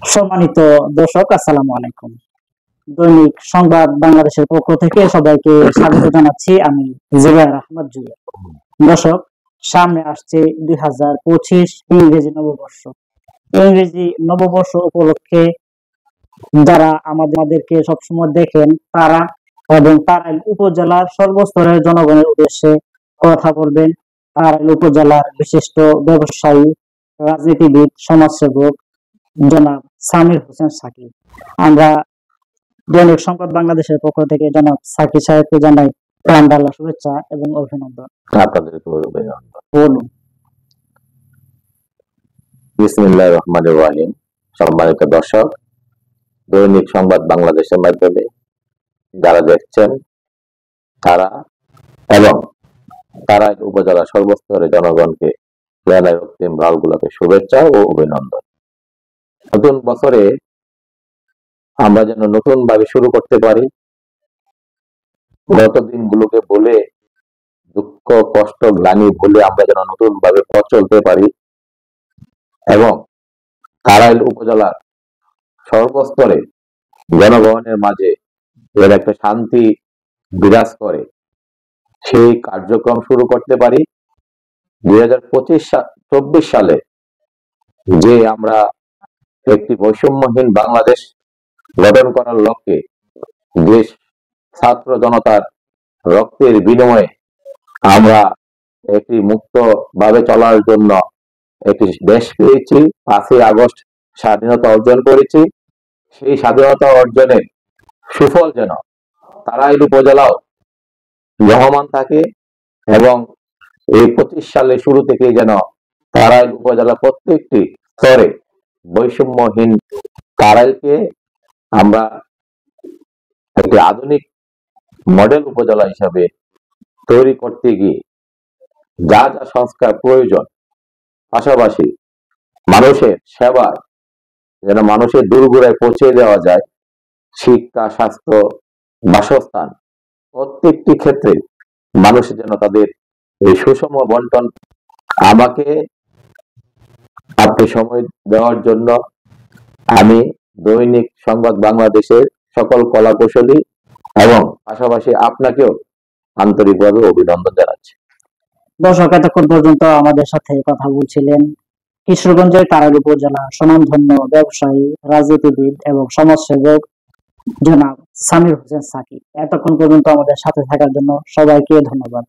সম্মানিত দর্শক, আসসালামু আলাইকুম। দৈনিক সংবাদ বাংলাদেশের পক্ষ থেকে সবাইকে স্বাগত জানাচ্ছি। আমি জুবায়ের আহমদ জুয়েল। দর্শক, সামনে আসছে 2025 ইংরেজি নববর্ষ। ইংরেজি নববর্ষ উপলক্ষে যারা আমাদেরকে সবসময় দেখেন তারা এবং টাঙ্গাইল উপজেলার সর্বস্তরের জনগণের উদ্দেশ্যে কথা বলবেন। টাঙ্গাইল উপজেলার বিশিষ্ট ব্যবসায়ী, রাজনীতিবিদ, সমাজসেবক জনাব সামির হোসেন সাকিব। আমরা দৈনিক সংবাদ বাংলাদেশের পক্ষ থেকে জনাব সাকিব সাহেবকে জানাই প্রাণ ঢালা শুভেচ্ছা এবং অভিনন্দন। আপনাদেরকে অভিনন্দন। বলুন। বিসমিল্লাহির রহমানির রহিম। সম্মানিত দর্শক, দৈনিক সংবাদ বাংলাদেশের মাধ্যমে যারা দেখছেন তারা এবং টাঙ্গাইল উপজেলা সর্বস্তরের জনগণকে জানাই রক্তিম ভালগুলোকে শুভেচ্ছা ও অভিনন্দন। নতুন বছরে আমরা যেন নতুন ভাবে শুরু করতে পারি, গত দিনগুলোকে বলে দুঃখ কষ্ট গ্লানি ভুলে আমরা যেন নতুন ভাবে পথ চলতে পারি এবং টাঙ্গাইল উপজেলার সর্বস্তরে জনগণের মাঝে এর একটা শান্তি বিরাজ করে, সেই কার্যক্রম শুরু করতে পারি। 2024 সালে যে আমরা একটি বৈষম্যহীন বাংলাদেশ গঠন করার লক্ষ্যে দেশ ছাত্র জনতার রক্তের বিনিময়ে আমরা একটি মুক্ত ভাবে চলার জন্য একটি দেশ পেয়েছি। 5ই আগস্ট স্বাধীনতা অর্জন করেছি। সেই স্বাধীনতা অর্জনের সুফল যেন টাঙ্গাইল উপজেলাও বহমান থাকে এবং এই 25 সালের শুরু থেকে যেন টাঙ্গাইল উপজেলা প্রত্যেকটি স্তরে বৈষম্যহীন টাঙ্গাইলকে আমরা একটি আধুনিক মডেল উপজেলা হিসাবে তৈরি করতে গিয়ে যা যা সংস্কার প্রয়োজন, পাশাপাশি মানুষের সেবায় যেন মানুষের দূরগোড়ায় পৌঁছে দেওয়া যায়, শিক্ষা, স্বাস্থ্য, বাসস্থান প্রত্যেকটি ক্ষেত্রে মানুষের যেন তাদের এই সুষম বন্টন। আমাকে আপনি সময় দেওয়ার জন্য আমি দৈনিক সংবাদ বাংলাদেশের সকল কলা কৌশলী এবং পাশাপাশি আপনাকেও আন্তরিকভাবে অভিনন্দন জানাচ্ছি। দর্শক, এতক্ষণ পর্যন্ত আমাদের সাথে কথা বলছিলেন কিশোরগঞ্জের টাঙ্গাইল উপজেলা স্বনামধন্য ব্যবসায়ী, রাজনীতিবিদ এবং সমাজসেবক জনাব সামির হোসেন সাকিব। এতক্ষণ পর্যন্ত আমাদের সাথে থাকার জন্য সবাইকে ধন্যবাদ।